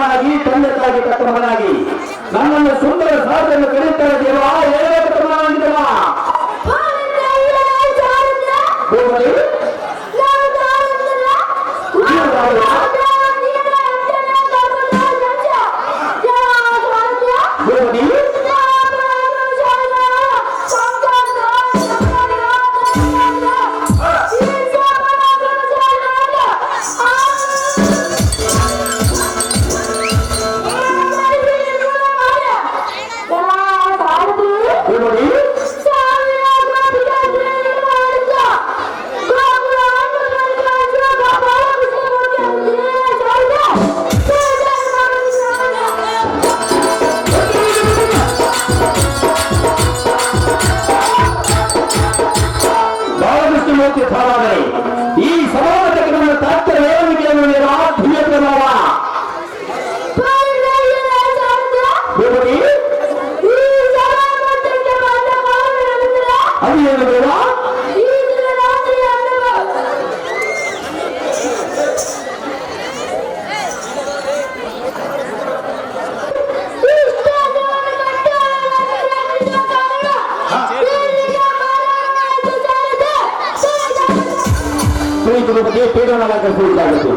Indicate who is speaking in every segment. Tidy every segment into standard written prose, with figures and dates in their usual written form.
Speaker 1: ಮಗನಾಗಿ ತಂದೆ ತಾಯಿ ತಕ್ಕ ಮಗನಾಗಿ ನನ್ನನ್ನು ಸುಂದರ ಸಾಧನೆಯನ್ನು ಕರೀತಾರೆ ದೇವ. ಈ ಸಮಾಜದ ತಾತ್ಪರ್ಯವನ್ನು ಬಗ್ಗೆ ಪೀಡನವಾಗುವುದು.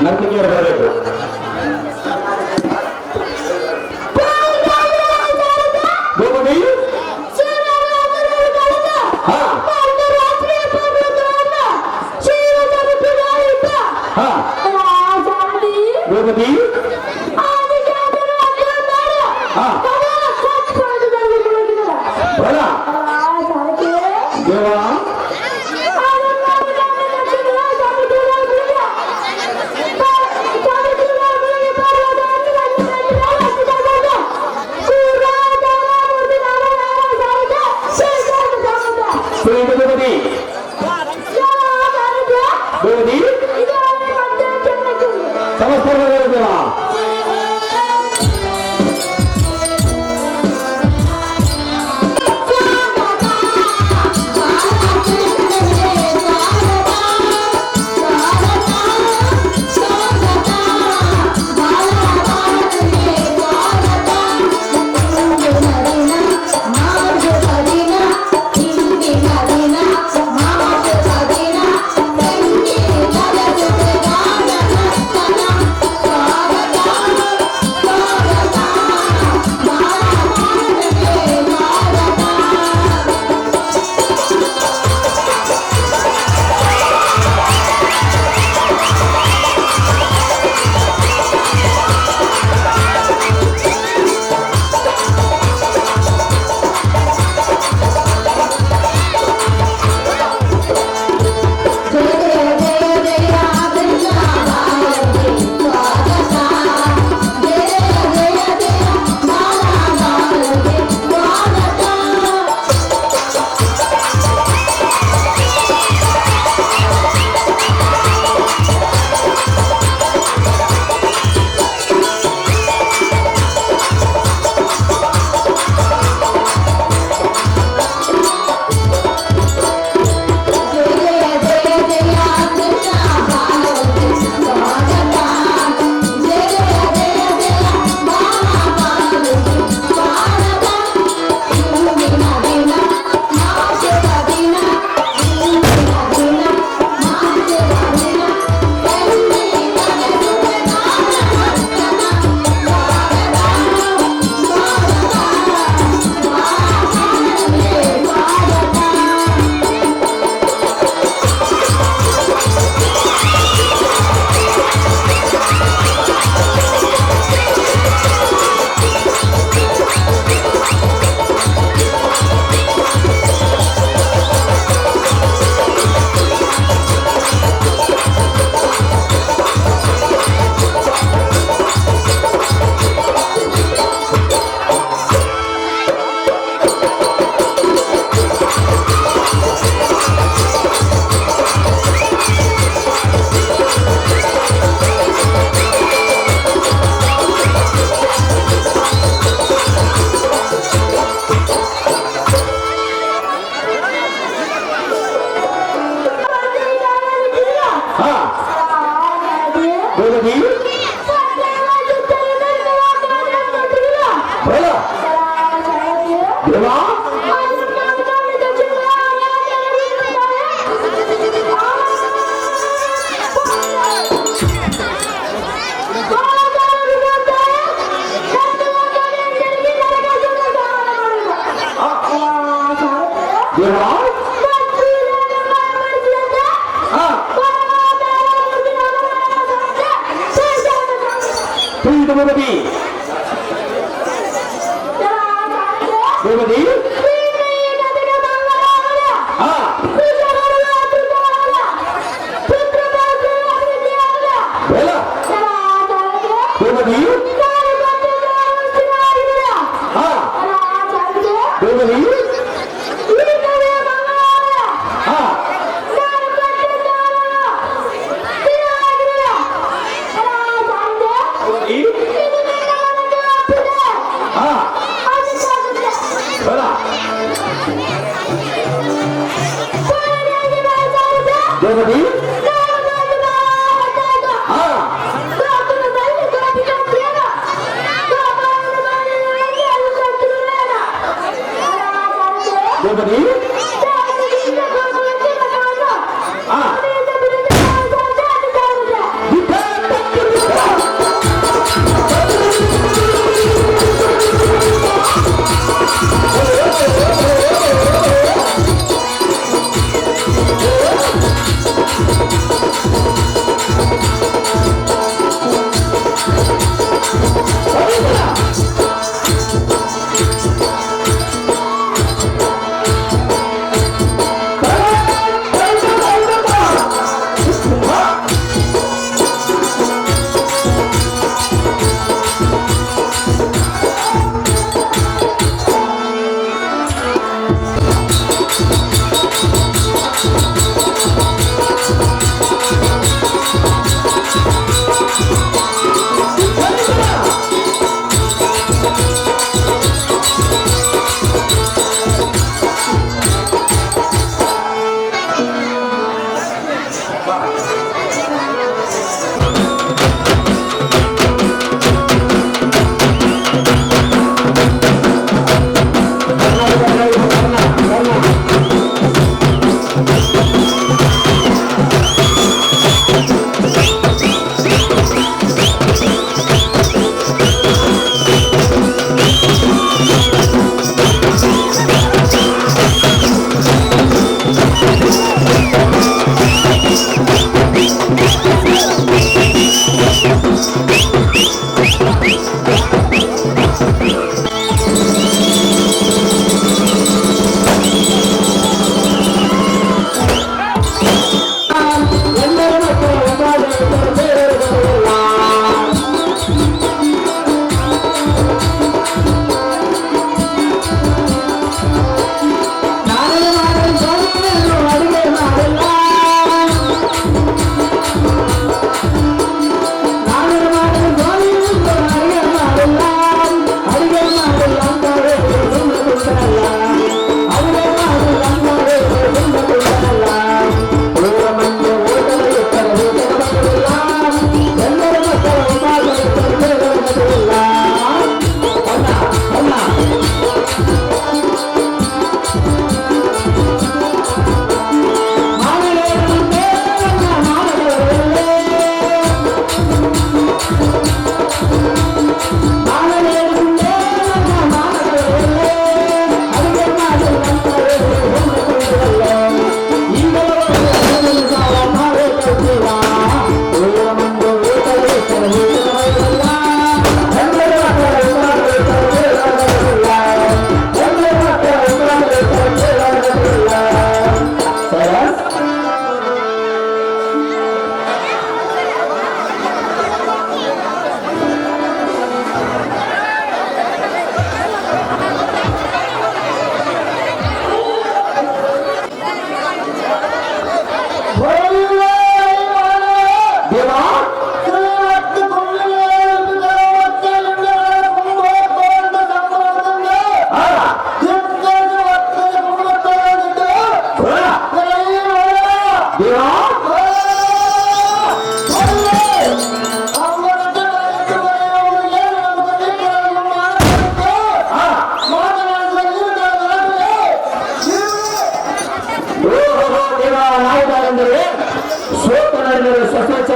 Speaker 1: ನರ್ತಕಿಯರು ಬರಬೇಕು. ಗೋಪತಿ ನಮಸ್ಕಾರ.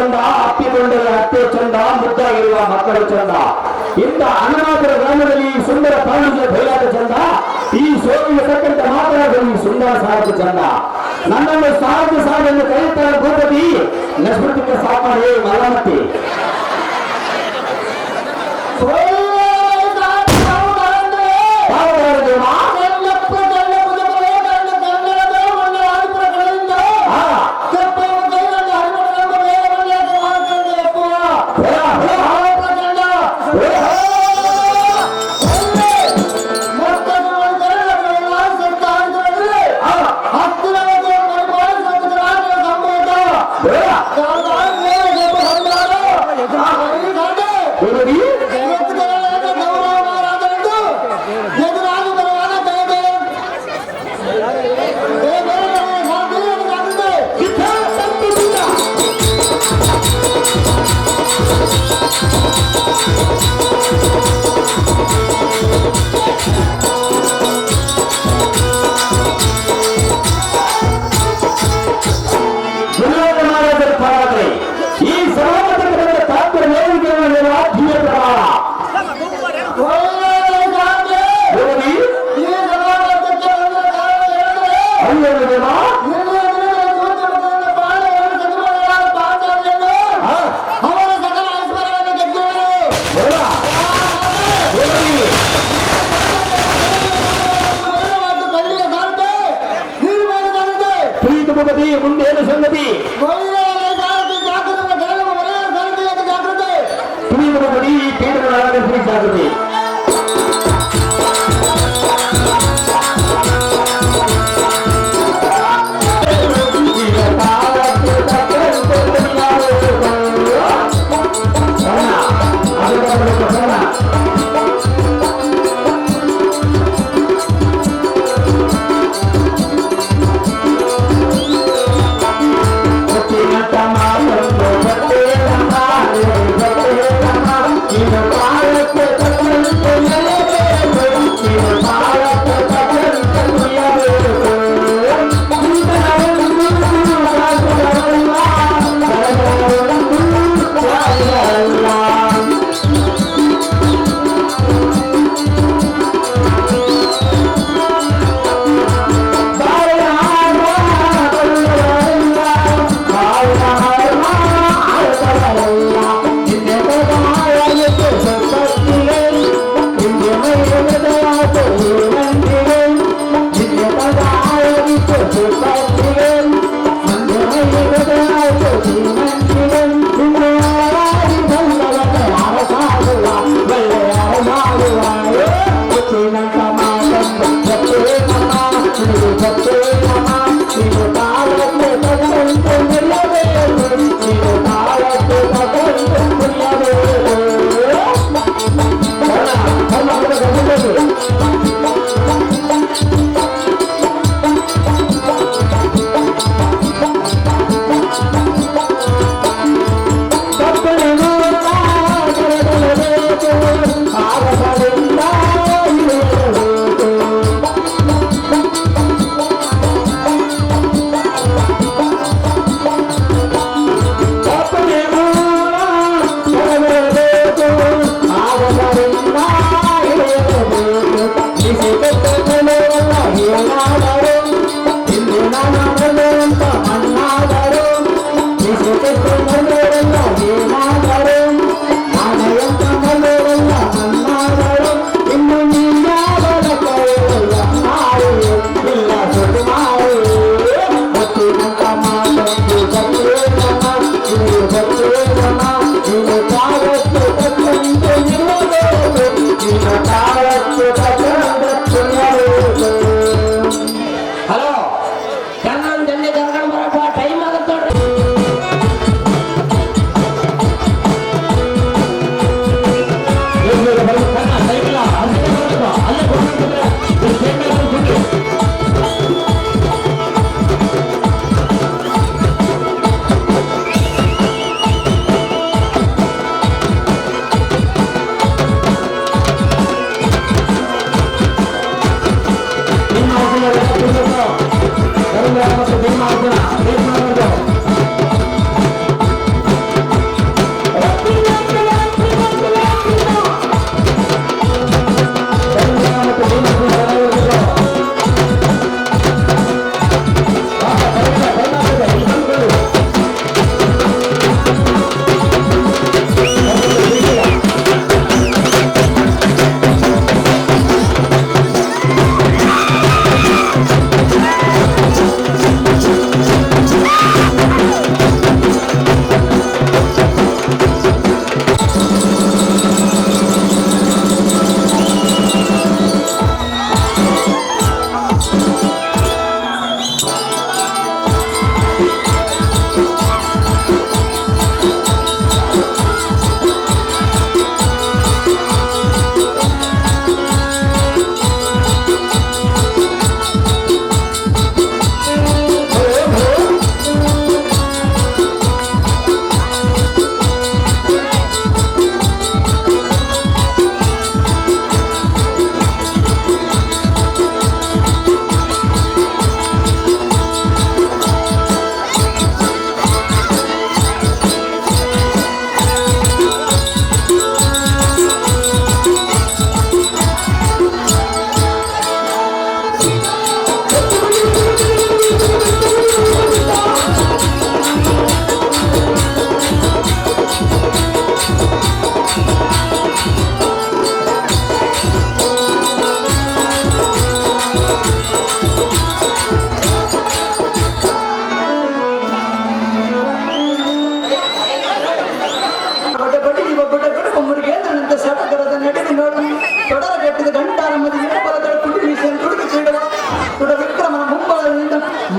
Speaker 1: ಚಂದ, ಅಪ್ಪಿಕೊಂಡರೆ ಅತ್ತೆ ಚಂದ, ಮುದ್ದಾಗಿರುವ ಮಕ್ಕಳು ಚಂದ. ಇಂಥ ಅನ್ನಮಾತ್ರ ಗ್ರಾಮದಲ್ಲಿ ಈ ಸುಂದರ ತಾಳಿಗೆ ಬಯಲಾಟ ಚಂದ, ಈ ಸೋಲಿಗೆ ತಕ್ಕಂತೆ ಮಾತನಾಡಲು ಈ ಸುಂದರ ಸಾರದು ಚಂದ. ನನ್ನನ್ನು ಸಾರದು ಕರೆಯುತ್ತಾರೆ ಭೂಪತಿ, ನಸ್ಮೃತಿಗೆ ಸಾಮಾನ್ಯ ಮಲಮತಿ. ಮುಂದೇನು ಸಂಗತಿ ಈ ಪೀಠದ ಜಾಗೃತಿ.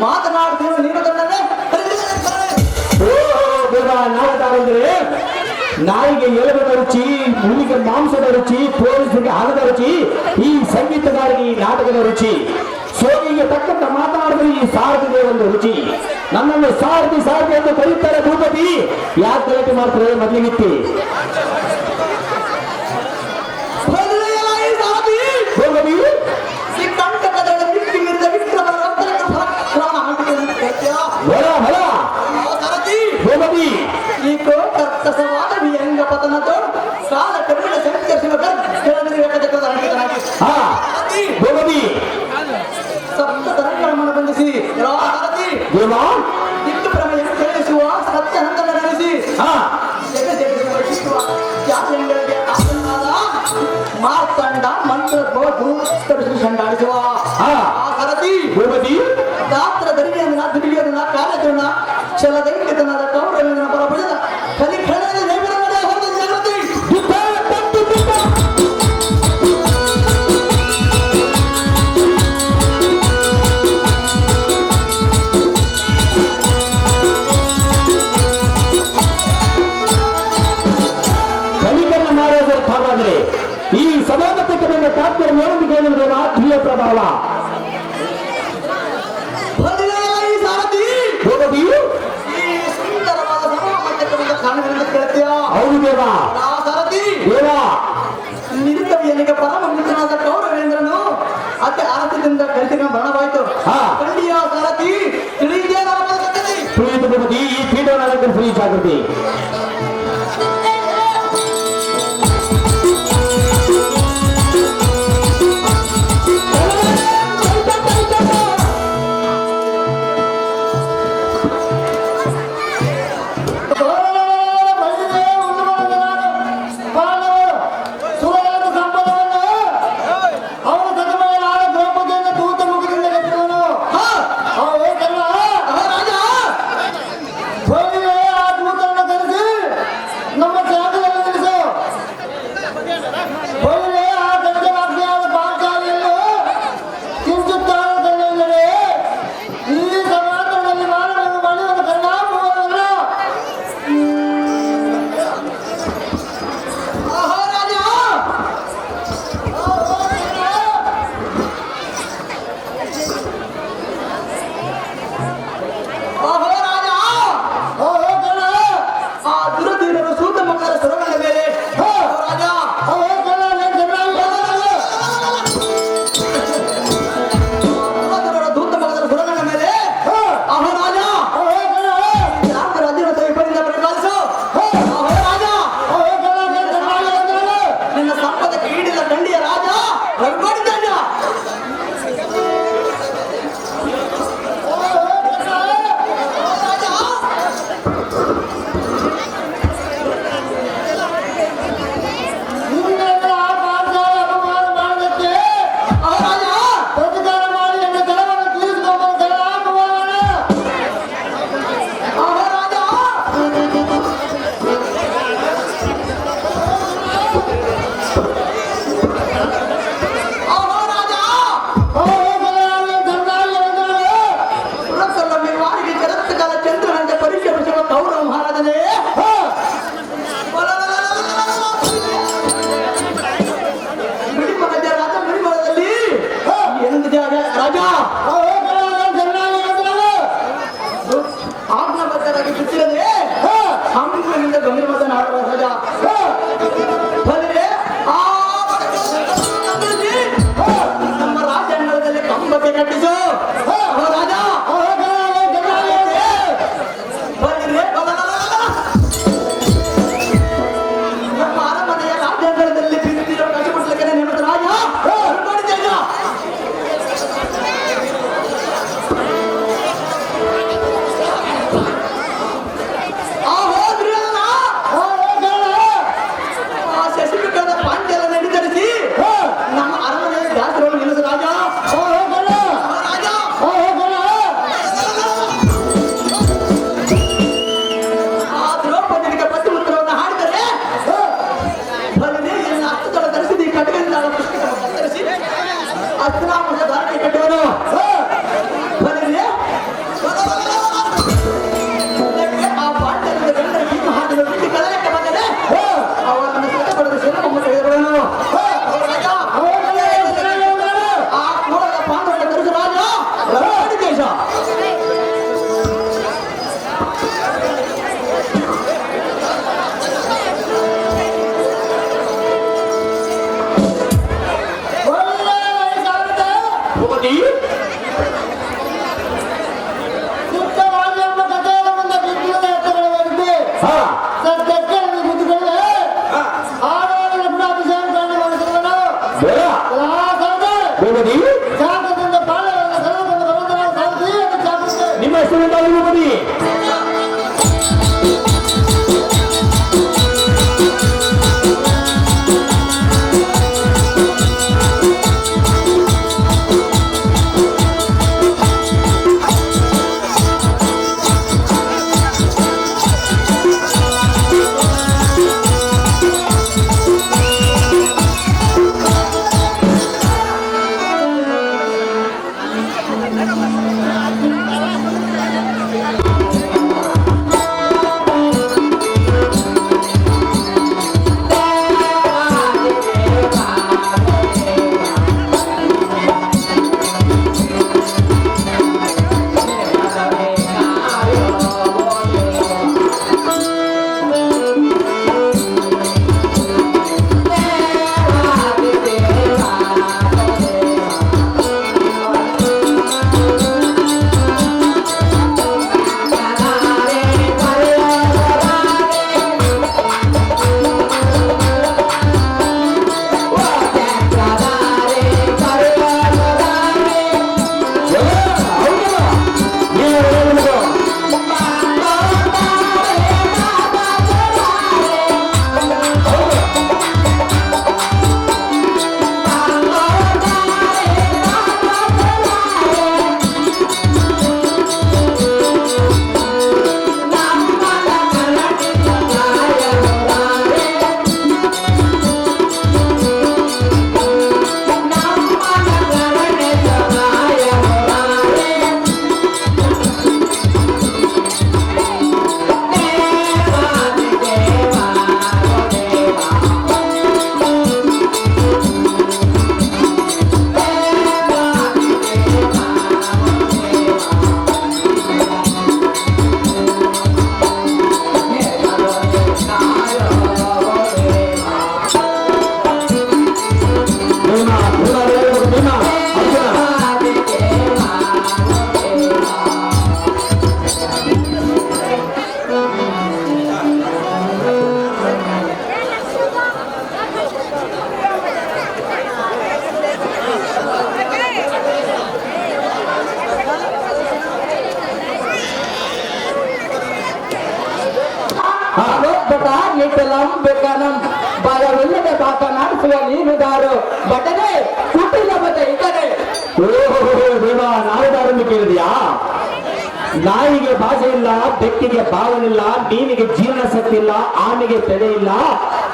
Speaker 2: ಮಾತನಾಡ್ತೀವಿ ನೀನು
Speaker 1: ನಾಯಿಗೆ ಎಲುಬದ ರುಚಿ, ಹುಲಿಗೆ ಮಾಂಸದ ರುಚಿ, ಪೊಲೀಸರಿಗೆ ಹಣದ ರುಚಿ, ಈ ಸಂಗೀತಗಾರಿಗೆ ಈ ನಾಟಕದ ರುಚಿ. ಸೋಗಿಗೆ ತಕ್ಕಂತ ಮಾತನಾಡಿದ್ರೆ ಈ ಸಾರಥಿಗೆ ಒಂದು ರುಚಿ. ನನ್ನನ್ನು ಸಾರಥಿ ಸಾರಥಿ ಎಂದು ಕರೀತಾರೆ ಭೂಪತಿ. ಯಾಕೆ ಗಲಾಟೆ ಮಾಡ್ತಾರೆ ಮೊದಲಿಗಿತ್ತಿ?
Speaker 2: ಸಾಲ ಕನ್ನಡ ಸಪ್ತ ತರಂಗಗಳನ್ನು ಬಂಧಿಸಿ ಇಟ್ಟು ಪ್ರಮೇಯ ಸೇರಿಸುವ ಸತ್ಯನಂದನ ನಡೆಸಿ ಮಾರ್ತಾಂಡ ಮಂತ್ರ ಸಂಡಾಡಿಸುವ ಸರತಿ ದಾತ್ರ ಧರಿಯನ್ನ ದುಡಿಯೋದನ್ನ ಕಾರ್ಯದನ್ನ ಛಲದೈಕ್ಯತನದ ಕೌರವನ ಪರಭುಜದ ಕಲಿಖಣದ ದೇವರ ನಡೆ ಹೋದ ಜಾಗೃತಿ
Speaker 1: ಕಲಿಕರಣ ಮಾಡೋದ್ರ ಭಾಗವಾದರೆ ಈ ಸಮಾಗತಕ್ಕೆ ನನ್ನ ತಾತ್ಪರ್ಯ ಏನಂದ್ರೆ ರಾಷ್ಟ್ರೀಯ ಪ್ರಭಾವ. ಹೌದು ದೇವ.
Speaker 2: ನಿರುತ್ತವಿಯನಿಗೆ ಪರಮ ಮಿತ್ರನಾದ ಕೌರವೇಂದ್ರನು ಅತಿ ಆಸದಿಂದ ಕಲಿತಿನ ಮರಣವಾಯಿತು. ಖಂಡಿಯ ಸಾರಥಿ
Speaker 1: ತಿಳಿಯಿತು ಭೂಪತಿ. ಈ ಪೀಠನಾಯಕರು ಫ್ರೀ ಜಾಗೃತಿ.
Speaker 2: ದಾರಿ ಕಟ್ಟುವನು ಬನ್ನಿರಿ. ಆ ಪಾಂಡವರ ಗಂಡನ ಕಿತ್ತು ಹಾಕಿದ ಬಿಟ್ಟು ಕಳಲಕ್ಕೆ ಬಂದರೆ ಅವರನ್ನು ಸತ್ತ ಪಡೆದು ಶಿರವನ್ನು ತೆಗೆದುಕೊಳ್ಳನು. ಆ ಕೂಡದ ಪಾಂಡವರ ಕರೆದು ರಾಜ ರವಾಡಿ ದೇಶ
Speaker 1: ಭೂಪತಿ ಹಾ ಬೇಡ ಭೂಪತಿ ನಿಮ್ಮ ಹೆಸರು ಭೂಪತಿ ಬಾಯವಿಲ್ಲದೆ ಮಾತನಾಡಿಸುವ ನೀನುದಾರು ಬಟನೆ ಹುಟ್ಟಿದ ಬಟ ಇತರೆ. ದೇವ ನಾವುದಾರನ್ನು ಕೇಳಿದ್ಯಾ? ನಾಯಿಗೆ ಭಾಷೆ ಇಲ್ಲ, ಬೆಕ್ಕಿಗೆ ಭಾವನಿಲ್ಲ, ಮೀನಿಗೆ ಜೀರ್ಣ ಶಕ್ತಿ ಇಲ್ಲ, ಆನೆಗೆ ತಲೆ ಇಲ್ಲ,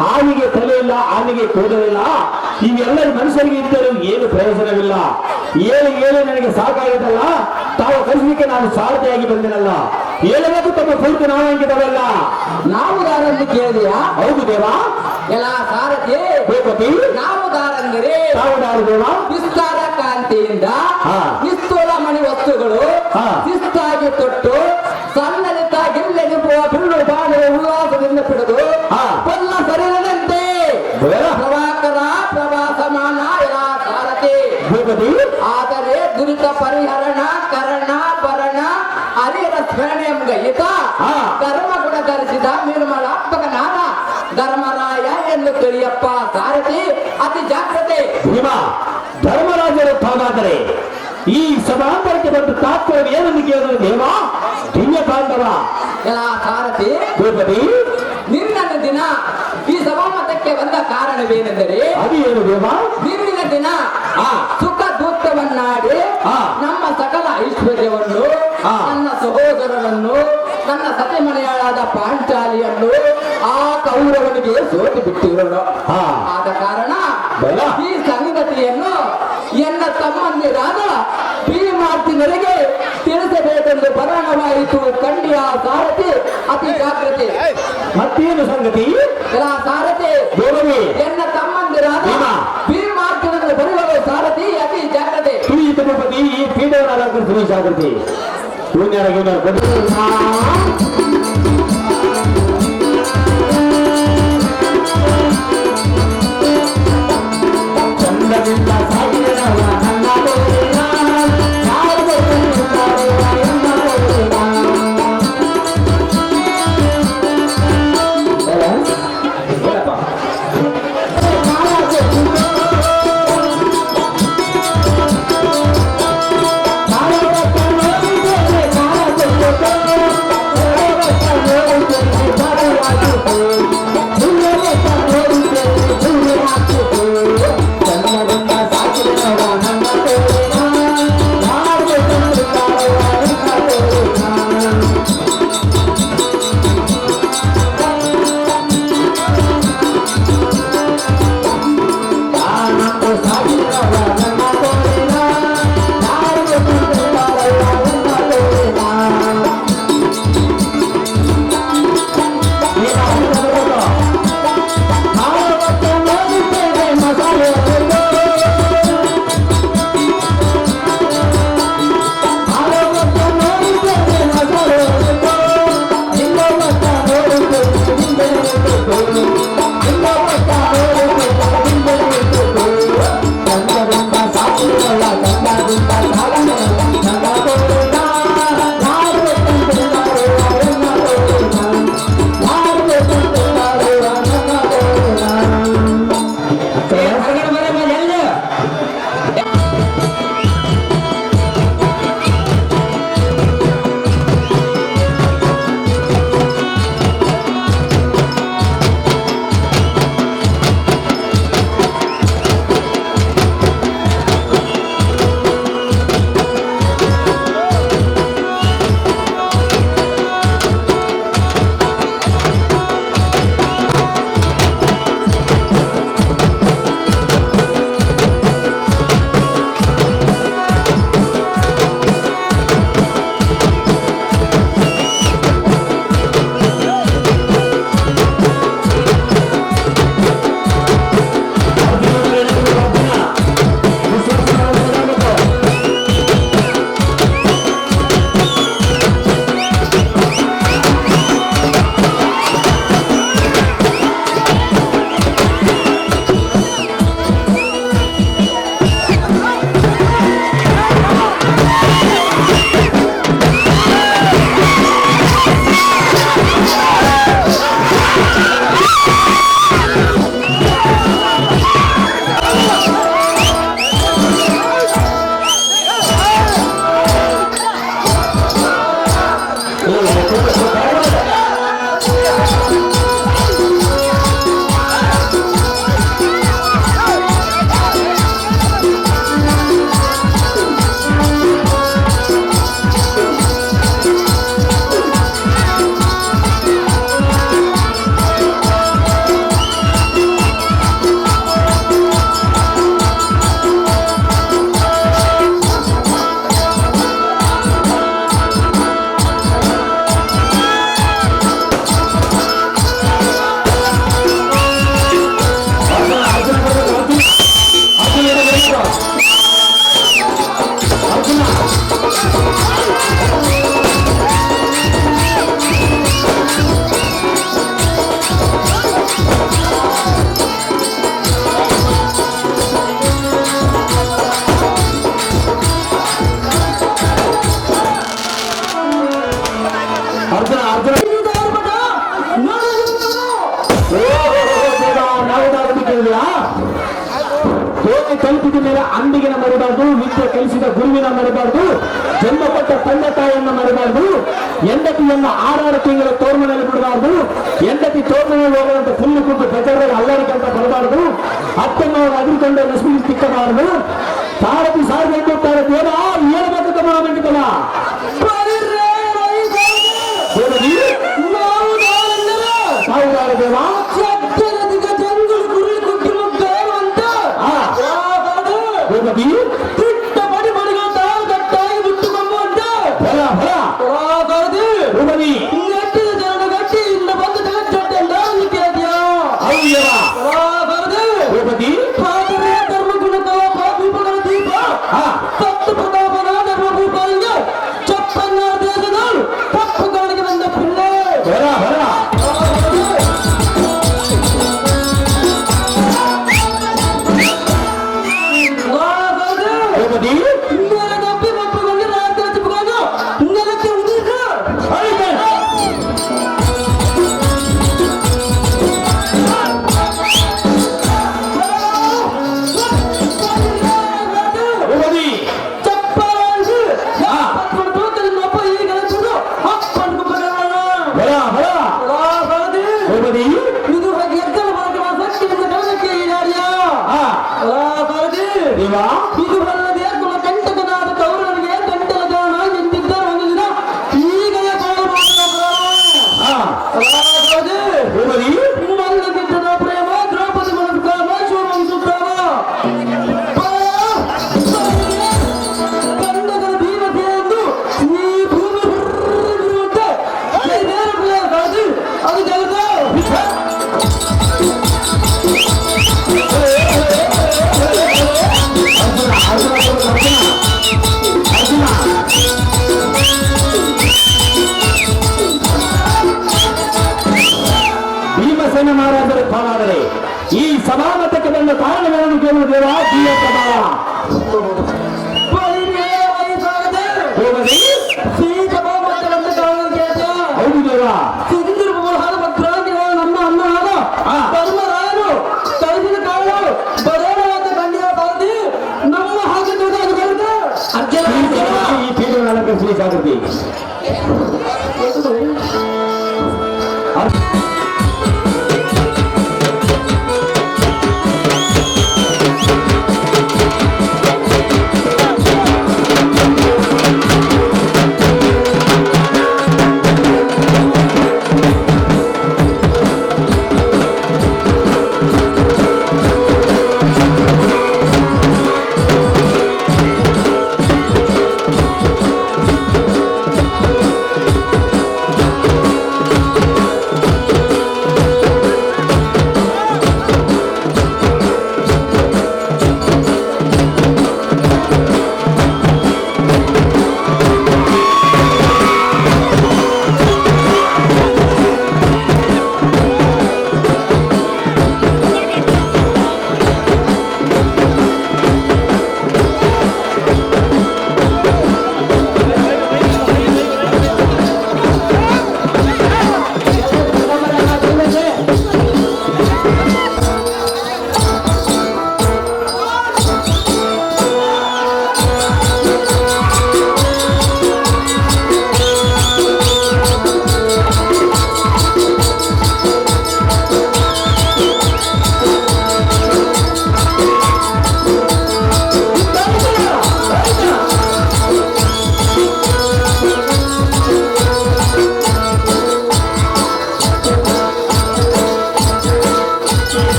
Speaker 1: ಹಾವಿಗೆ ತಲೆ ಇಲ್ಲ, ಆನೆಗೆ ಕೂದಲಿಲ್ಲ. ಇವೆಲ್ಲರೂ ಮನುಷ್ಯರಿಗೆ ಇದ್ದರೂ ಏನು ಪ್ರಯೋಜನವಿಲ್ಲ. ಏಳು ನನಗೆ ಸಾಕಾಗಿದ್ದಲ್ಲ, ತಾವು ಕಲಿಸಲಿಕ್ಕೆ ನಾನು ಸಾರಥಿಯಾಗಿ ಬಂದೆನಲ್ಲ. ಹೇಳಬೇಕು ತಮ್ಮ ಪೂರ್ತಿ ನಾವಂಕಿದವಲ್ಲ.
Speaker 2: ನಾವುದಾರನ್ನು ಕೇಳಿದೆಯಾ?
Speaker 1: ಹೌದು ದೇವ.
Speaker 2: ಎಲ್ಲ ಸಾರಥಿ
Speaker 1: ಭೂಪತಿ
Speaker 2: ನಾವುದಾರಂದರೆ
Speaker 1: ನಾವುದಾರು ದೇವ.
Speaker 2: ವಿಸ್ತಾರ ಕಾಂತಿಯಿಂದ
Speaker 1: ಹಾ.
Speaker 2: ನಿಸ್ತೂಲ ಮಣಿ ವಸ್ತುಗಳು
Speaker 1: ಹಾ.
Speaker 2: ಶಿಸ್ತಾಗಿ ತೊಟ್ಟು ಸಣ್ಣಲಿತ ಗಿಲ್ಲೆನಿಪುವ ಬಿಲ್ಲು ಬಾಣದ ಉಲ್ಲಾಸದಿಂದ ಹಿಡಿದು
Speaker 1: ಹಾ.
Speaker 2: ಕೊಲ್ಲ ಸರಿದಂತೆ
Speaker 1: ಬೇಡ.
Speaker 2: ಪ್ರಭಾಕರ ಪ್ರವಾಸಮಾನ ಎಲ್ಲ ಸಾರಥಿ
Speaker 1: ಭೂಪತಿ
Speaker 2: ಆದರೆ ದುರಿತ ಪರಿಹರಣ ಕರಣ ಭರಣ ಹರಿಹರ ಸ್ಮರಣೆ ಎಂಬ ಈತ
Speaker 1: ಹಾ.
Speaker 2: ಧರ್ಮಗುಣ ಧರಿಸಿದ ನಿರ್ಮಲಾತ್ಮಕನಾದ ಧರ್ಮರಾಯ ಎಂದು ಕರಿಯಪ್ಪ ಸಾರಥಿ ಅತಿ ಜಾಗ್ರತೆ.
Speaker 1: ಭೀಮ ಧರ್ಮರಾಜರು ತಾನಾದರೆ ಈ ಸಭಾಂತರಕ್ಕೆ ಬಂದು ತಾತ್ಪರ್ಯ ಏನನ್ನು ಕೇಳಿದ್ರು ದೇವ? ದಿವ್ಯ ಪಾಂಡವ
Speaker 2: ಎಲ್ಲ ಸಾರಥಿ
Speaker 1: ಭೂಪತಿ
Speaker 2: ನಿನ್ನನ್ನು ದಿನ ಈ ಸಭಾಮತಕ್ಕೆ ಬಂದ ಕಾರಣವೇನೆಂದರೆ
Speaker 1: ಅದು ಏನು ದೇವ?
Speaker 2: ನಿನ್ನಿನ ದಿನ
Speaker 1: ಆ.
Speaker 2: ಸುಖ ದೂತವನ್ನಾಡಿ
Speaker 1: ಆ.
Speaker 2: ನಮ್ಮ ಸಕಲ ಐಶ್ವರ್ಯವನ್ನು
Speaker 1: ಆ.
Speaker 2: ನನ್ನ ಸಹೋದರರನ್ನು ನನ್ನ ಸತಿಮನೆಯಾಳಾದ ಪಾಂಚಾಲಿಯನ್ನು ಆ ಕೌರವನಿಗೆ ಸೋತು ಬಿಟ್ಟಿರೋಣ.
Speaker 1: ಆ.
Speaker 2: ಆದ ಕಾರಣ
Speaker 1: ಬೇಡ.
Speaker 2: ಈ ಸಂಗತಿಯನ್ನು
Speaker 3: ಎನ್ನ ತಮ್ಮಂದಿರಾದ ಭೀಮಾರ್ತಿನರಿಗೆ ತಿಳಿಸಬೇಕೆಂದು ಬರಣವಾಯಿತು. ಕಂಡಿಯ ಸಾರಥಿ ಅತಿ ಜಾಗೃತಿ.
Speaker 1: ಮತ್ತೇನು ಸಂಗತಿ?
Speaker 3: ಎಲ್ಲ ಸಾರಥಿ
Speaker 1: ದೇವರೇ,
Speaker 3: ಎನ್ನ ತಮ್ಮಂದಿರಾದ ಭೀಮಾರ್ತಿನನ್ನು ಬರುವಳು ಸಾರಥಿ ಅತಿ ಜಾಗ್ರತೆ.
Speaker 1: ತುಳಿ ತಿರುಪತಿ ಈ ಪೀಠವನಾದ ತುಳಿ ಜಾಗೃತಿ. ಚಂದದಿಂದ ಸಾಗಿದವ ನನ್ನ ತೋರಿನ, ಯಾರಿಗೆ ತಿಳಿಯುತ್ತಾರೋ ಎನ್ನ ತೋರಿನ. ಹೇಳಪ್ಪ. ಕಲಿತಿದ ಮೇಲೆ ಅಂಬಿಗೆನ ಮರಿಬಾರ್ದು, ವಿದ್ಯೆ ಕಲಿಸಿದ ಗುರುವಿನ ಮರಿಬಾರ್ದು, ಜನ್ಮ ಕೊಟ್ಟ ತಂದೆ ತಾಯಿಯನ್ನ ಮರಿಬಾರ್ದು, ಹೆಂಡತಿಯನ್ನ 6 ತಿಂಗಳ ತೋರ್ಮನೆಯಲ್ಲಿ ಬಿಡಬಾರ್ದು, ಹೆಂಡತಿ ತೋರ್ಮನೆಯಲ್ಲಿ ಹೋಗುವಂತ ಫುಲ್ ಕುಂತು ಪ್ರಚಾರದಲ್ಲಿ ಅಲ್ಲರಿಕಂತ ಬರಬಾರ್ದು, ಅತ್ತನ್ನು ಅದ್ರಿಕೊಂಡು ನಸ್ಮಿಗೆ ತಿಕ್ಕಬಾರದು. ಸಾರಥಿ ಸಾರ್ಬೇಕು ದೇವ ಹೇಳ್ಬೇಕು ತಮ್ಮ ಮಂಡಿತಲ್ಲ ಸಾವಿರಾರ ದೇವ ದೇವದಿ ಹಾ.
Speaker 3: ಸತ್ತು ಪ್ರತಾಪನಾದ ಪ್ರಭು ಪಾಲಿಗೆ ಚಪ್ಪನ್ನ ದೇಶದ ಕಪ್ಪು ಕಾಣಿಗೆ ಬಂದ ಪಿಳ್ಳೆ
Speaker 1: ಬರ ಬರ ಭೂಪತಿ
Speaker 3: ನೆಲದಪ್ಪಿ ಮಕ್ಕಳು ರಾತ್ರಿ ಚಿಪ್ಪುಕೊಂಡು ನೆಲಕ್ಕೆ ಉದಿದ್ರು
Speaker 1: ಭೂಪತಿ
Speaker 3: ಚಪ್ಪಲಾಂಜು
Speaker 1: ಹಾ.
Speaker 3: ಪತ್ಕೊಂಡು ತನ್ನಪ್ಪ ಈ ಗಲಸುದು ಹಾಕೊಂಡು ಬರಲ್ಲ
Speaker 1: ಬರ ಬರ
Speaker 3: ರಾಬದಿ
Speaker 1: ಭೂಪತಿ
Speaker 3: ಇದು ಹಾಗೆ ಎದ್ದಲ ಮಾರ್ಗ ಸತ್ಯದಿಂದ ಗಮನಕ್ಕೆ ಈಡಾಡಿಯ
Speaker 1: ಹಾ
Speaker 3: ರಾಬದಿ
Speaker 1: ದೇವ
Speaker 3: ಇದು ಬಲ್ಲದೆ ಕುಲ ಕಂಟಕನಾದ ಕೌರವನಿಗೆ ಗಂಟಲ ಜಾಣ ಎಂದಿದ್ದರು ಒಂದು ದಿನ ಈಗಲೇ ಬಾಳು
Speaker 1: ಹಾ
Speaker 3: ರಾಬದಿ
Speaker 1: ಭೂಪತಿ
Speaker 3: ಮಲ್ಲಗಿದ್ದದ ಪ್ರೇಮ ದ್ರೌಪದಿ ಮನಸ್ಕಾಮ ಶಿವವಂಶುಕ್ರಾಮ ಕನ್ನಡದ ಭೀಮತೆಯೆಂದು ಈ ಭೂಮಿ ಹುರ್ರಿರುವಂತೆ ಕೈದೇರು ಪ್ರಿಯ ರಾಜು ಅದು ಜಗದ
Speaker 1: ಅರ್ಜುನ ಭೀಮಸೇನ ಮಹಾರಾಜರು ಪಾಲಾದರೆ ಈ ಸಮಾನತಕ್ಕೆ ಬಂದ ಕಾರಣಗಳನ್ನು ಕೇಳುವ ದೇವ ಜೀವ ಪ್ರಭಾವ
Speaker 3: ಬಲಿರೇ ವೈಸಾಗದೆ
Speaker 1: ಭೂಪತಿ
Speaker 3: ಶ್ರೀಸಭಾಮಂತರಂತೆ ಕಾರಣಕ್ಕೆ
Speaker 1: ಹೌದು ದೇವ
Speaker 3: ಸಿಂಧುರ್ಭೂಮಹಾದ ಭದ್ರಾಂಗಿಗಳ ನಮ್ಮ ಅಣ್ಣನಾದ
Speaker 1: ಹಾ.
Speaker 3: ಧರ್ಮರಾಯರು ಕಳಿಸಿದ ಕಾರಣ ಬರೋಣವಾದ ಗಂಡಿಯ ಬಾರದಿ ನಮ್ಮ ಹಾಗೆ ಅದು ಬರುತ್ತೆ
Speaker 1: ಈ ಪೀಠವನ್ನು ಅಲಂಕರಿಸಲಿ ಜಾಗೃತಿ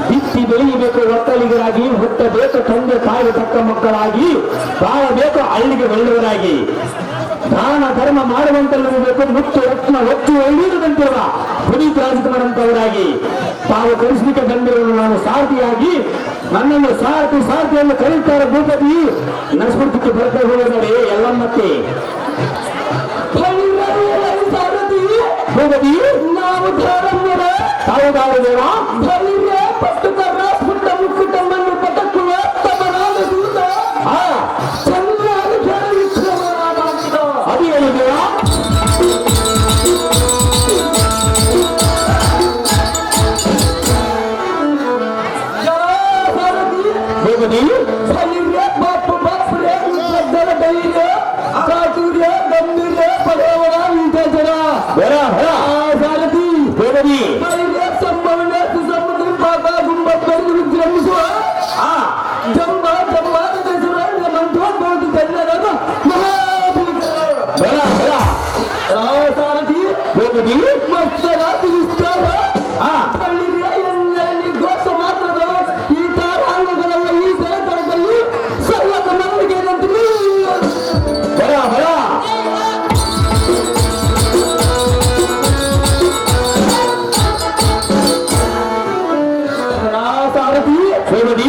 Speaker 1: ಬಿತ್ತಿ ಬೆಳೆಯಬೇಕು ಒಕ್ಕಲಿಗರಾಗಿ ಹುಟ್ಟಬೇಕು ತಂದೆ ತಾಯಿ ತಕ್ಕ ಮಕ್ಕಳಾಗಿ ಬಾಳಬೇಕು ಹಳ್ಳಿಗೆ ಒಳ್ಳೆಯವರಾಗಿ ದಾನ ಧರ್ಮ ಮಾಡುವಂತಲ್ಲಿರಬೇಕು ಮುತ್ತು ರತ್ನ ಒತ್ತು ಒಳ್ಳೆಯದಂತಿರುವ ಪುನೀತ್ ರಾಜ್ಕುಮಾರ್ ಅಂತವರಾಗಿ ತಾವು ಕಳಿಸಲಿಕ್ಕೆ ಬಂದಿರುವ ನಾನು ಸಾರಥಿಯಾಗಿ ನನ್ನನ್ನು ಸಾರಥಿಯನ್ನು ಕರೀತಾರೆ ಭೂಪತಿ ನರಸ್ಪತಿಗೆ ಬರ್ತಾ ಹೋಗೋದರೆ ಎಲ್ಲಮ್ಮತ್ತೆ ಭೂಪತಿ
Speaker 3: ನಾವು ಧಾರಮ್ಯರ
Speaker 1: ತಾವು ದಾರುದೇವ
Speaker 3: ಬಲಿರೇ ಪಟ್ಟು ಕರ್ರ ಪುಟ್ಟ ಮುಕ್ಕುಟಮ್ಮನ್ನು ಪಟಕ್ಕುವ ತಮನಾದ ದೂತ
Speaker 1: ಹಾ
Speaker 3: ಚಂದ್ರಾದ ಕೆಳ ವಿಕ್ರಮರಾದ
Speaker 1: ಅದು ಹೇಳಿದೇವ ಭೂಪತಿ
Speaker 3: ಸಂಭವನ ಸಮುದ್ರ ಪಾಪ ಗುಂಬ ಬೆಳೆದು ವಿಜೃಂಭಿಸುವ
Speaker 1: ಆ
Speaker 3: ಜಂಬ ಜಂಬಾದ ದೇಶದ ಮಂತ್ರೋದ್ಭವದ ಜನರಾದ ಮಹಾಭೀಕರ
Speaker 1: ಬಲ ಬಲ
Speaker 3: ಸಾರಥಿ
Speaker 1: ಭೂಪತಿ
Speaker 3: ಮಸ್ತರಾತಿ ವಿಸ್ತಾರ
Speaker 1: ಆ
Speaker 3: ಪಳ್ಳಿಯ ಎಲ್ಲೆಲ್ಲಿ ಘೋಷ ಮಾತ್ರದ ಈ ತಾರಾಂಗಗಳೆಲ್ಲ ಈ ಸರತರದಲ್ಲಿ ಸರ್ವತ ಮನವಿಗೆ
Speaker 1: ಬಲ ಬಲ
Speaker 3: ಸಾರಥಿ
Speaker 1: ಭೂಪತಿ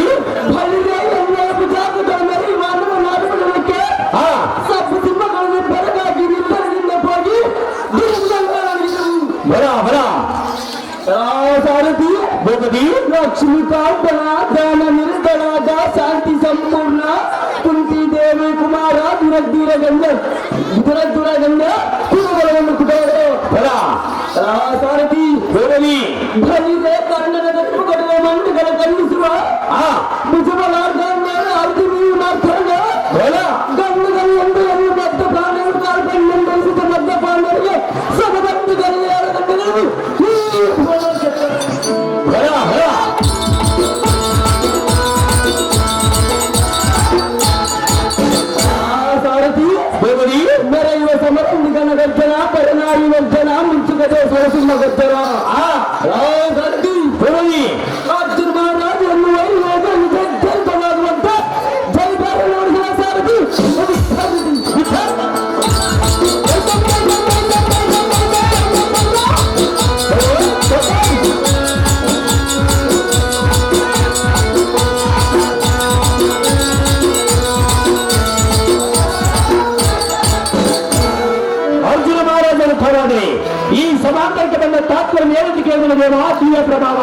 Speaker 3: ಪಳ್ಳಿಯ ಎಲ್ಲ ಜಾಗದ ಮೇಲೆ ಮಾನವ ನಾಡುವುದಕ್ಕೆ
Speaker 1: ಆ
Speaker 3: ಸಬ್ಬು ಸಿಂಹಗಳನ್ನು ಬೆರಗಾಗಿ ನಿಬ್ಬರದಿಂದ ಹೋಗಿ
Speaker 1: ಬಲ ಬಲ
Speaker 3: ಸಾರಥಿ
Speaker 1: ಭೂಪತಿ
Speaker 3: ಲಕ್ಷ್ಮೀಕಾಂತನ ದಾನ ನಿರ್ಧನಾದ ಶಾಂತಿ ಸಂಪೂರ್ಣ ಕುಂತಿ ದೇವಿ ಕುಮಾರ ದುರಗಂಧ ಕುರುಗಳನ್ನು ಕುಟವರು
Speaker 1: ಬಲ
Speaker 3: ಸಾರಥಿ
Speaker 1: ಭೂಪತಿ
Speaker 3: ಬಲಿದೆ ಕನ್ನಡ ಕೊಡುವ ಮಂಡಿಗಳ ಖಂಡಿಸುವ
Speaker 1: ಆ
Speaker 3: ಭುಜಬಲಾರ್ಧ ಮೇಲೆ ಅರ್ಧ ನೀವು ಮಾಡ್ಕೊಂಡ
Speaker 1: ಬಲ
Speaker 3: ಗಂಡುಗಳು ಎಂದು ಎಲ್ಲ ಮಧ್ಯ ಪ್ರಾಣಿಗಳು ಕಾಲ್ಪನ್ನು ಬೆಳೆಸಿದ ಮಧ್ಯ ಪ್ರಾಣಿಗಳಿಗೆ ಸಮಬಂಧುಗಳು ಯಾರು ಗಂಡುಗಳು
Speaker 1: ಬಲ ಬಲ
Speaker 3: ಸಾರಥಿ
Speaker 1: ಭೂಪತಿ
Speaker 3: ಮೆರೆಯುವ ಸಮರ್ಥನ ಗರ್ಜನ ಪರಿಣಾಯಿ ವರ್ಜನ ಮುಂಚುಕತೆ ಸೊರಸಿನ ಗರ್ಜನ ಸಾರಥಿ
Speaker 1: ಭೂಪತಿ
Speaker 3: ಅರ್ಜುನ ಮಹಾರಾಜರನ್ನು ವೈರೋಗ ಜಯಂತವಾಗುವಂತ ಜೈಕಾರ ನೋಡಿದ ಸಾರಥಿ
Speaker 1: ಅರ್ಜುನ ಮಹಾರಾಜರು ಹೋರಾಡಿ ಈ ಸಮಾಂತರಕ್ಕೆ ಬಂದ ತಾತ್ಪರ್ಯ ಏನಂತ ಕೇಳಿದ್ದೇವೆ ದಿವ್ಯ ಪ್ರಭಾವ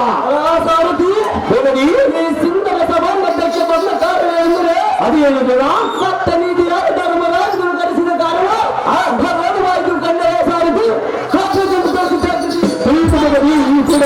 Speaker 3: ಸಾರಥಿ
Speaker 1: ಭೂಪತಿ
Speaker 3: ಈ ಸುಂದರ ಸಭಾಂಗಕ್ಕೆ ಬಂದ ಕಾರಣ ಎಂದರೆ
Speaker 1: ಅದು ಏನಿದ್ದೇವಾ
Speaker 3: ಸತ್ತ ನೀತಿಯಾದ ಧರ್ಮರಾಜರು ಕರೆಸಿದ ಕಾರಣ ಭಗವಾನ್ ಕಂಡರೆ ಸಾರಥಿ
Speaker 1: ಭೂಪತಿ ಈ ಕೂಡ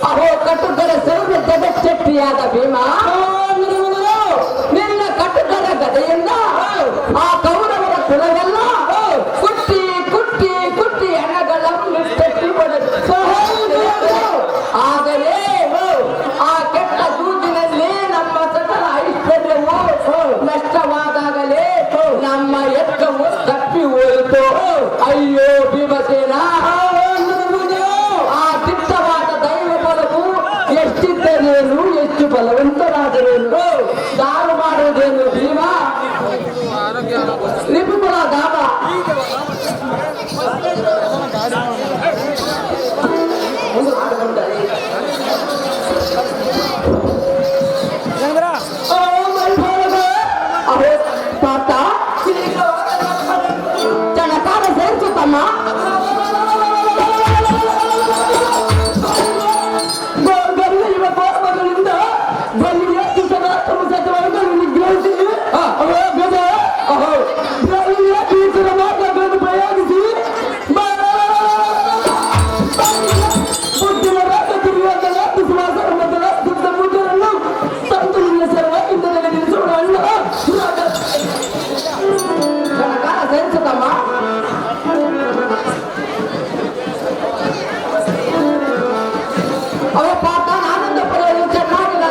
Speaker 3: ಅಹೋ ಕಟ್ಟುಗರ ಸೌಮ್ಯ ಜಗಚ್ಚೆಟ್ಟಿಯಾದ ಭೀಮ ನಿನ್ನ ಕಟ್ಟುಗರ ಗದೆಯಿಂದ ಆ ಕೌರವರ ಕುಲವೆಲ್ಲ ಕುಟ್ಟಿ ಕುಟ್ಟಿ ಕುಟ್ಟಿ ಹಣಗಳನ್ನು ಕಟ್ಟಿ ಆದರೆ ಆ ಕೆಟ್ಟ ಜೂಜಿನಲ್ಲಿ ನಮ್ಮ ಸಕಲ ಐಶ್ವರ್ಯವು ನಷ್ಟವಾದಾಗಲೇ ನಮ್ಮ ಎಕ್ಕವು ತಪ್ಪಿ ಹೋಯಿತು. ಅಯ್ಯೋ ಭೀಮಸೇನ, ಆ ದಿಟ್ಟವಾದ ದೈವ ಬಲವು ಎಷ್ಟಿದ್ದರೇನು, ಎಷ್ಟು ಬಲವಂತರಾದರೇನು, ದಾರು ಮಾಡುವುದೇನು ಭೀಮ ರಿಪುಗಳ ದಾಮ. ಅಹೋ ಪಾತ ಜನಕಾಲ ಸೇರಿಸುತ್ತಮ್ಮ. ಇವ ಪಾಪಗಳಿಂದ ಬಲಿ ಎಷ್ಟು ಸದಾ ಸತ್ಯವಾಗಿ ನಿಗ್ರಹಿಸಿ ಪ್ರಯೋಗಿಸಿ ಅವ ಪಾಪ ಆನಂದ ಪಡೆಯಲು ಚೆನ್ನಾಗಿಲ್ಲ.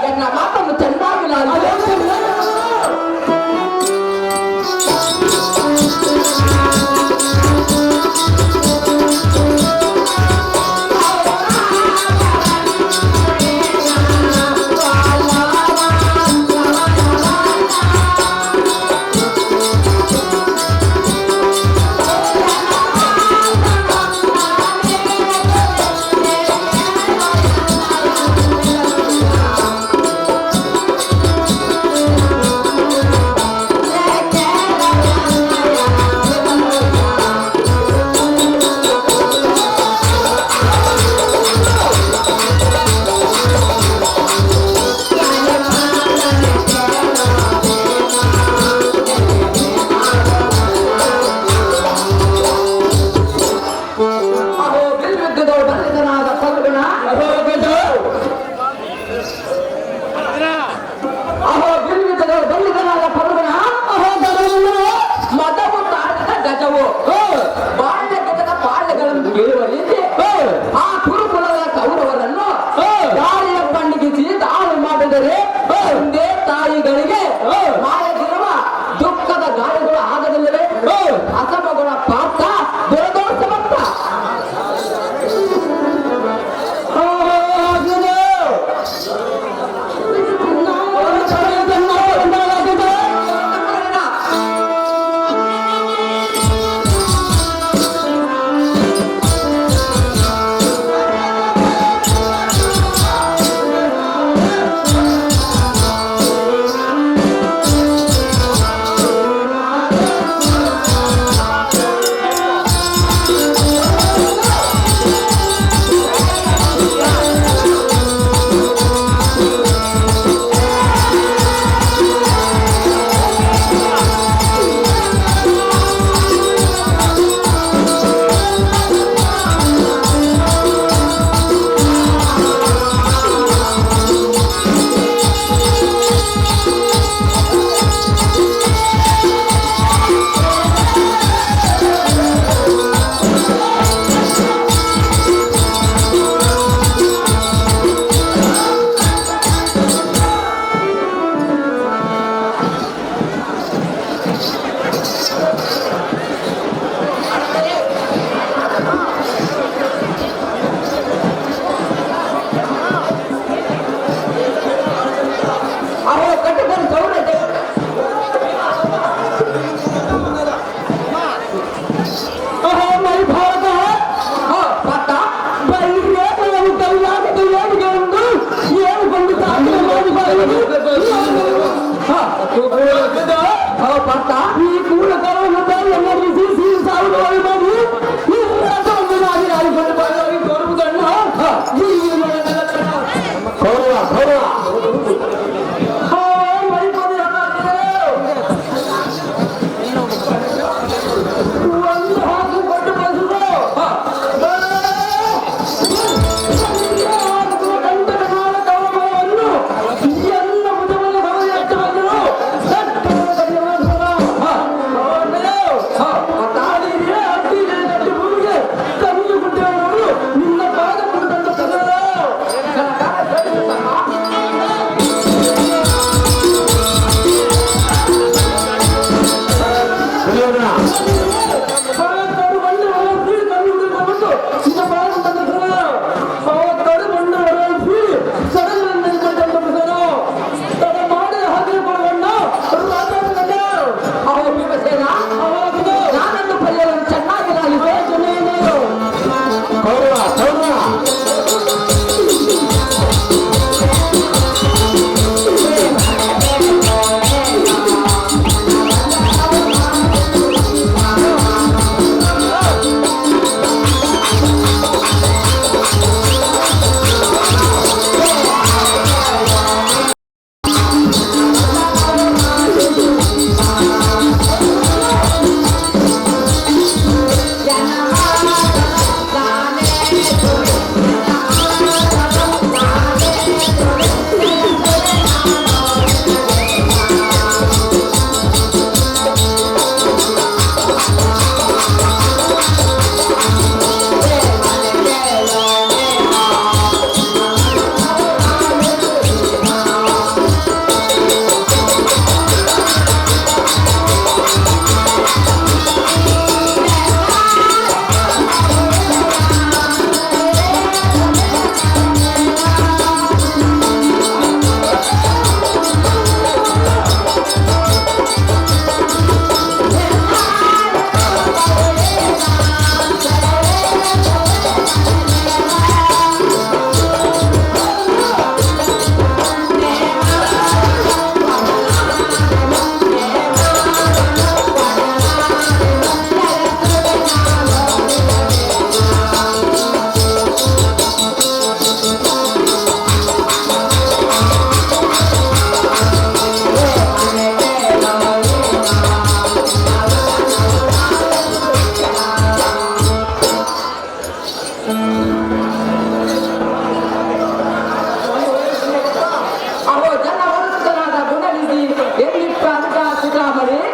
Speaker 3: ಎನ್ನ ಮಾತನ್ನು ಚೆನ್ನಾಗಿಲ್ಲ. ಆ ಕುರುಕುಲದ ಕೌರವರನ್ನು ದಾಳಿಯ ಬಣ್ಣಿಗಿಸಿ ದಾಳಿ ಮಾಡಿದರೆ ಒಂದೇ ತಾಯಿಗಳಿಗೆ ಮಾಯದಿರುವ ದುಃಖದ ಗಾಳಿಗಳು ಆಗದಿಲ್ಲವೇ? ಅಸಮಗುಣ ಪಾತ್ರ ದುರದೋಷ ಭಕ್ತ.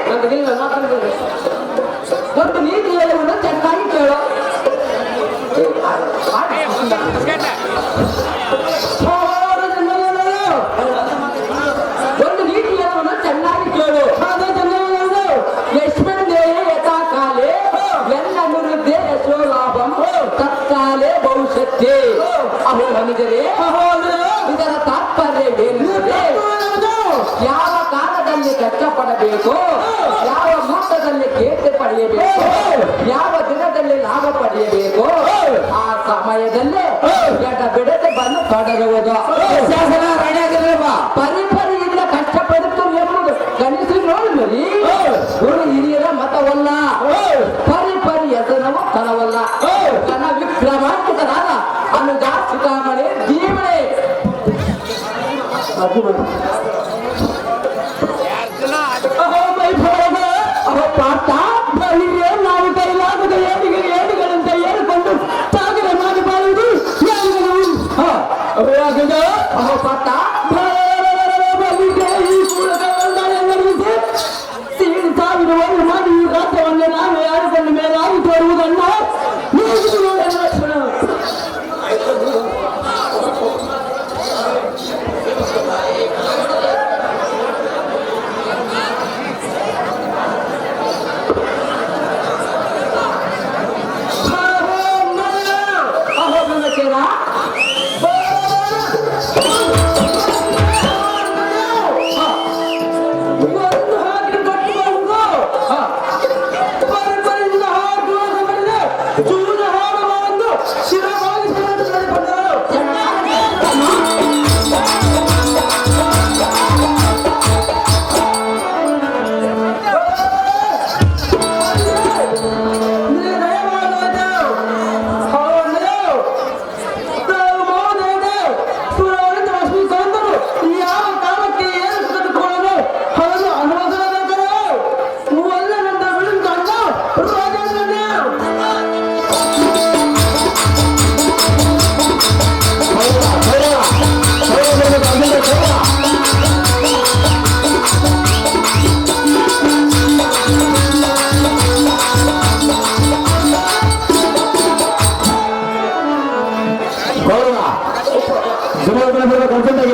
Speaker 3: ನನಗಿಲ್ಲ ಮಾತಾಡಿದ್ರೆ ಒಂದು ನೀತಿ ಹೇಳುವುದು ಚೆನ್ನಾಗಿ ಕೇಳು. ಒಂದು ನೀತಿ ಹೇಳುವುದು ಚೆನ್ನಾಗಿ ಕೇಳು. ಯಶ್ವಂದೇ ಯಥಾ ಕಾಲೇ ಎಲ್ಲ ನಿವೃದ್ಧೆ ಯಶೋ ಲಾಭಂ ತತ್ಕಾಲೇ ಭವಿಷ್ಯತ್ತೆ. ಅಹೋ ಮನುಜರೇ, ಇದರ ತಾತ್ಪರ್ಯವೇನೆಂದರೆ ಯಾವ ಕಾಲದಲ್ಲಿ ಕಷ್ಟಪಡಬೇಕು, ಯಾವ ಮುಹೂರ್ತದಲ್ಲಿ ಕೀರ್ತಿ ಪಡೆಯಬೇಕು, ಯಾವ ದಿನದಲ್ಲಿ ಲಾಭ ಪಡೆಯಬೇಕು, ಆ ಸಮಯದಲ್ಲೇ ಎಡ ಬಿಡದೆ ಬಂದು ತೊಡಗುವುದು. ಪರಿಪರಿಯಿಂದ ಕಷ್ಟಪಡುತ್ತು ಎಂಬುದು ಗಣಿಸಿ ನೋಡಿ. ಗುರು ಹಿರಿಯರ ಮತವಲ್ಲ, ಪರಿಪರಿ ಹೆಸರವು ಕನವಲ್ಲ. ಕನ ವಿಕ್ರಮಾಂಕಿತನಾದ ಅನುಜ ಸುಖಾಮಣಿ ಜೀವನೇ ಪಾಠ ಹಿರಿಯ ನಾವು ಕೈಲಾಗದ ಏಡುಗಳಂತೆ ಏರಿಕೊಂಡು ಸಾಗರ ಮಾಡಿ ಬಾಳುವುದು ಪಾಠ ಈ ಸೀಳು ಸಾವಿರವನ್ನು ಮಾಡಿ ಈ ರಾಜ್ಯವನ್ನೇ ನಾವು ಯಾರಿಕೊಂಡು ಮೇಲಾಗಿ ತೋರುವುದನ್ನ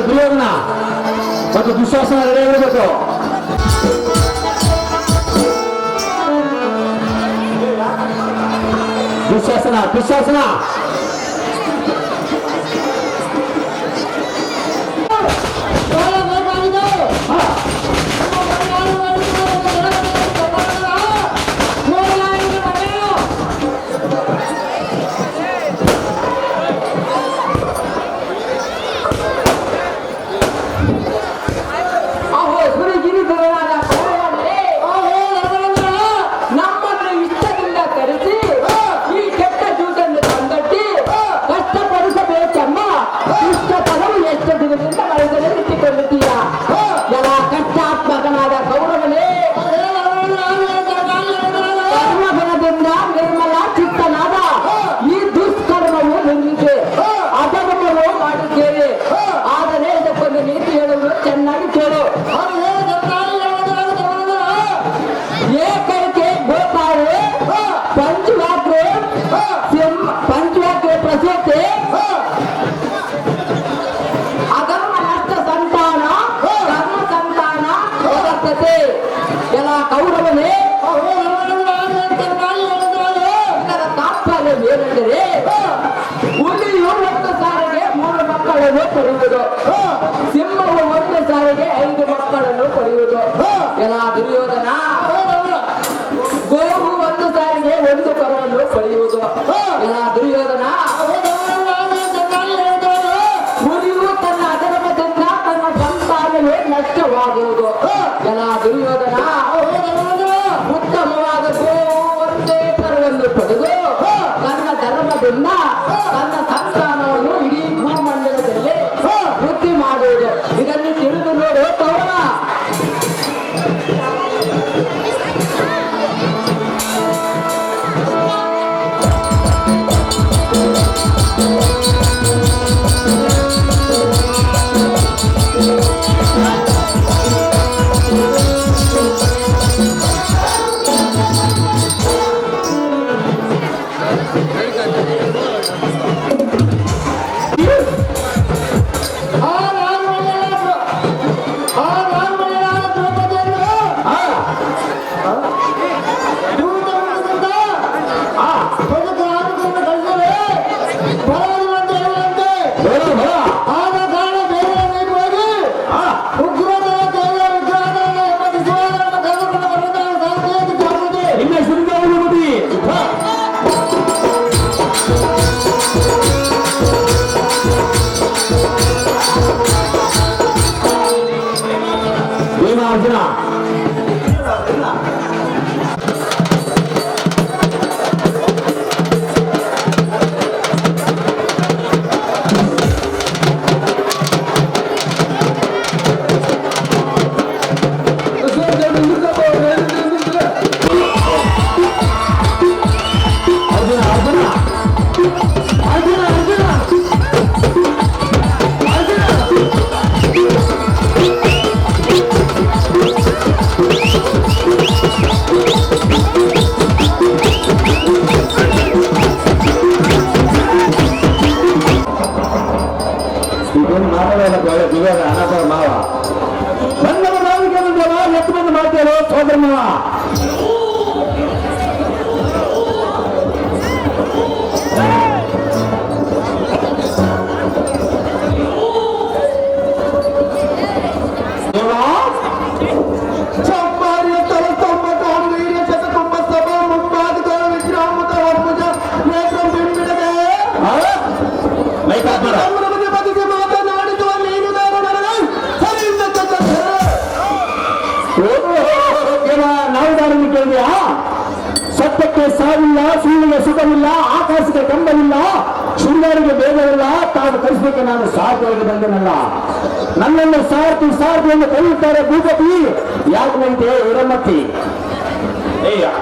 Speaker 3: ದುರ್ಯೋಧನ ಮತ್ತು ದುಶ್ಯಾಸನ ರೆಡಿಯಾಗಿರಬೇಕು. ದುಶ್ಯಾಸನ ಕಷ್ಟಾತ್ಮಕನಾದ ಕೌರವನೇ, ಕರ್ಮಬಲದಿಂದ ನಿರ್ಮಲ ಚಿತ್ತನಾದ ಈ ದುಷ್ಕರ್ಮವು ನಿಲ್ಲಿದೆ, ಅಧರ್ಮವು ಮಾಡಿದ್ದೇವೆ. ಆದರೆ ಇದಕ್ಕೊಂದು ನೀತಿ ಹೇಳುವುದು ಚೆನ್ನಾಗಿ ಕೇಳು. ಏಕೈಕೆ ಗೋಪಾಲೆ ಪಂಚವಾಕ್ಯ ಪ್ರಸೂತೆ ಅಧರ್ಮ ನಷ್ಟ ಸಂತಾನ ಕರ್ಮ ಸಂತಾನ ಹೊರತತೆ. ಎಲ್ಲ ಕೌರವನೇ, ಇದರ ತಾತ್ಪರ್ಯವೇನೆಂದರೆ ಹುಲಿಯು ಒಂದು ಸಾರಿಗೆ 3 ಮಕ್ಕಳನ್ನು ಪಡೆಯುವುದು, ಸಿಂಹವು ಒಂದು ಸಾರಿಗೆ 5 ಮಕ್ಕಳನ್ನು ಪಡೆಯುವುದು. ಎಲ್ಲ ದುರ್ಯೋಧನ, ಗೋವು ಒಂದು ಸಾರಿಗೆ 1 ಕರುವನ್ನು ಪಡೆಯುವುದು. ಎಲ್ಲ ದುರ್ಯೋಧನ, ಹುಲಿಯು ತನ್ನ ಅಧರ್ಮದಿಂದ ತನ್ನ ಸಂತಾನವೇ ನಷ್ಟವಾಗುವುದು. ಎಲ್ಲ ದುರ್ಯೋಧನ, ಉತ್ತಮವಾದ ಗೋವು ಒಂದೇ ಕರುವನ್ನು ಪಡೆದು ತನ್ನ ಧರ್ಮದಿಂದ ತನ್ನ ಸಂತಾನವನ್ನು ಇಡೀ ಭೂಮಂಡಲದಲ್ಲಿ ವೃದ್ಧಿ ಮಾಡುವುದು. ಇದನ್ನು ತಿಳಿದು ನೋಡು ಕೌರವ.
Speaker 1: ಶವಕ್ಕೆ ಸಾವಿಲ್ಲ, ಸುಳ್ಳಿಗೆ ಸುಖವಿಲ್ಲ, ಆಕಾಶಕ್ಕೆ ಕಂಬವಿಲ್ಲ, ಶೃಂಗಾರಿಗೆ ಭೇದವಿಲ್ಲ. ತಾವು ಕಳಿಸಲಿಕ್ಕೆ ನಾನು ಸಾರ್ಥವಾಗಿ ಬಂದನಲ್ಲ. ನನ್ನನ್ನು ಸಾರ್ಥಿ ಎಂದು ಕರೆಯುತ್ತಾರೆ ಭೂಪತಿ. ಯಾಕಂತೆ ಇರಮತ್ತಿ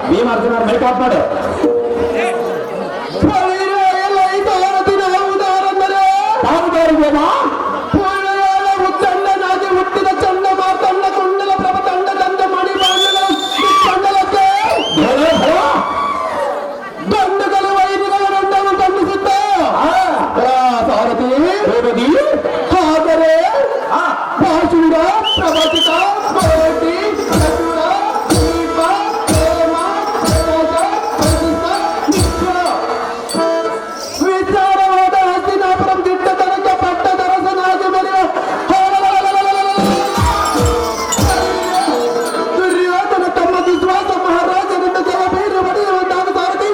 Speaker 1: ಭೀಮಾರ್ಜುನ ಮೇಕಪ್ ಮಾಡು. ತಾವುದಾರಿಗೆನಾ
Speaker 3: ಉತ್ತಣ್ಣನಾಗಿ ಹುಟ್ಟಿದ ಚಂದ ಮಾತಣ್ಣ ಕುಂಡಲ ಪ್ರಭ ತಂಡ ತಂದ ಮಣಿ ಮಂಡಲಕ್ಕೆ ಗಂಡುಗಳು ವೈರಿಗಳ ರಂಡನ್ನು ಖಂಡಿಸುತ್ತ ಸಾರಥಿ ಆದರೆ ಭಾಷುಂಡ ಪ್ರವಚಿತ ಕೋಟಿ ಚತುರ ದೀಪ ಪ್ರೇಮ ಪ್ರಕಾಶ ಪ್ರಸಿದ್ಧ ನಿತ್ಯ ವಿಚಾರವಾದ ಹಸ್ತಿನಾಪುರಂ ದಿಟ್ಟ ತನಕ ಪಟ್ಟ ದರಸನಾಗಿ ಬರೆಯ ದುರ್ಯೋಧನ ತಮ್ಮ ವಿಶ್ವಾಸ ಮಹಾರಾಜನಿಂದ ಜಲಬೀರು ಬಡಿಯುವಂತಾದ ಸಾರಥಿ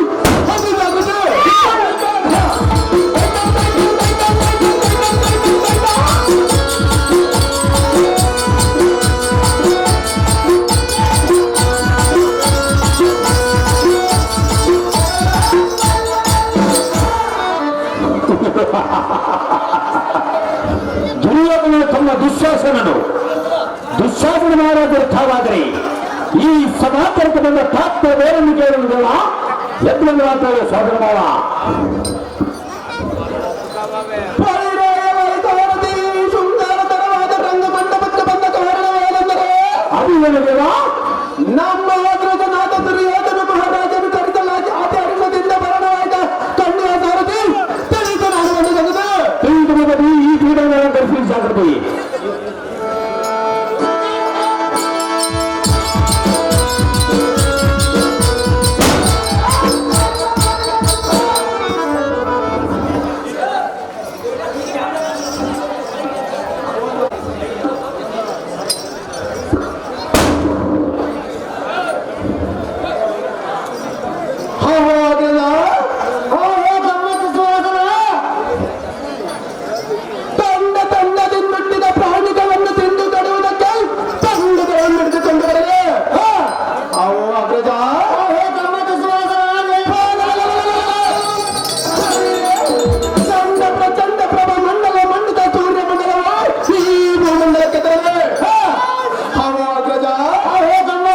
Speaker 1: ದುರ್ಯೋಧನ ತಮ್ಮ ದುಶ್ಯಾಸನನು ದುಶ್ಯಾಸನ ಮಹಾರಾಜರ್ಥವಾದರೆ ಈ ಸಭಾಕರಕ್ಕೆ ಬಂದ ತಾತ್ವ ಬೇರನ್ನು ಕೇಳುವುದಿಲ್ಲ. ಎದ್ದು ಮಾತಾಡುವ ಸೋದರ ಮಾವ.
Speaker 3: ಶೃಂಗಾರತರವಾದ ರಂಗ ಮಂಟಪಕ್ಕೆ ಬಂದ ಕಾರಣವೇನೆಂದರೆ
Speaker 1: ಅದು ಏನಿದೆಯಲ್ಲ,
Speaker 3: ನಮ್ಮ ಅಗ್ರಜನಾದ ದುರ್ಯೋಧನ ಮಹಾರಾಜನು ಕರೆಸಲಾಗಿ ಆಚಾರ್ಯದಿಂದ ಬರಣವಾದ ಕನ್ಯಾ ಸಾರಥಿ ತಿಳಿದು ನಾನು ಬಂದಿದೆ.
Speaker 1: ತಿಳಿದು ಬಂದದ್ದು ಈ ಕ್ರೀಡೆಗಳನ್ನು ಕರೆಸಿ ಜಾಗೃತಿ.
Speaker 3: ತಂಡ ತಂಡದಿಂದ ಹುಟ್ಟಿದ ಪ್ರಾಣಿಗಳನ್ನು ತಿಂದು ಕಡುವುದಕ್ಕೆ ತಂಡಗಳನ್ನು ಹಿಡಿದುಕೊಂಡು ಬರಲಿ. ಅವು ಅಗ್ರಜ ಚಂಡ ಪ್ರಚಂಡ ಪ್ರಭ ಮಂಡಲ ಮಂಡಿತ ಸೂರ್ಯ ಮಂಡಲವ ಈ ಭೂಮಂಡಲಕ್ಕೆ ತರಲಿ. ಅವು ಅಗ್ರಜ ಚಂಡ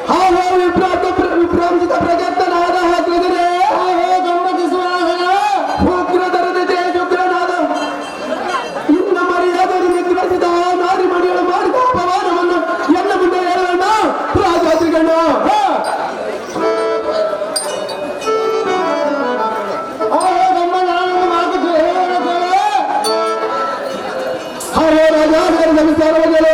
Speaker 3: ವಿಭ್ರಾಂತಿತ ಪ್ರಜಾಪ್ತನಾದ ಹಾಕಿದರೆ ಉಗ್ರತರದ ತೇಜುಗ್ರನಾದ ಇನ್ನ ಮರ್ಯಾದೆಯನ್ನು ನಿಗ್ರಹಿಸಿದ ನಾರಿ ಮಣಿಗಳು ಮಾಡಿದ ಅಪಮಾನವನ್ನು ಎಲ್ಲ ಮುಂದೆ ಹೇಳೋಣ ರಾಜಾತ್ರಿಗಣ್ಣ. ಹಲೋ ರಾಜ ನಮಸ್ಕಾರಗಳು.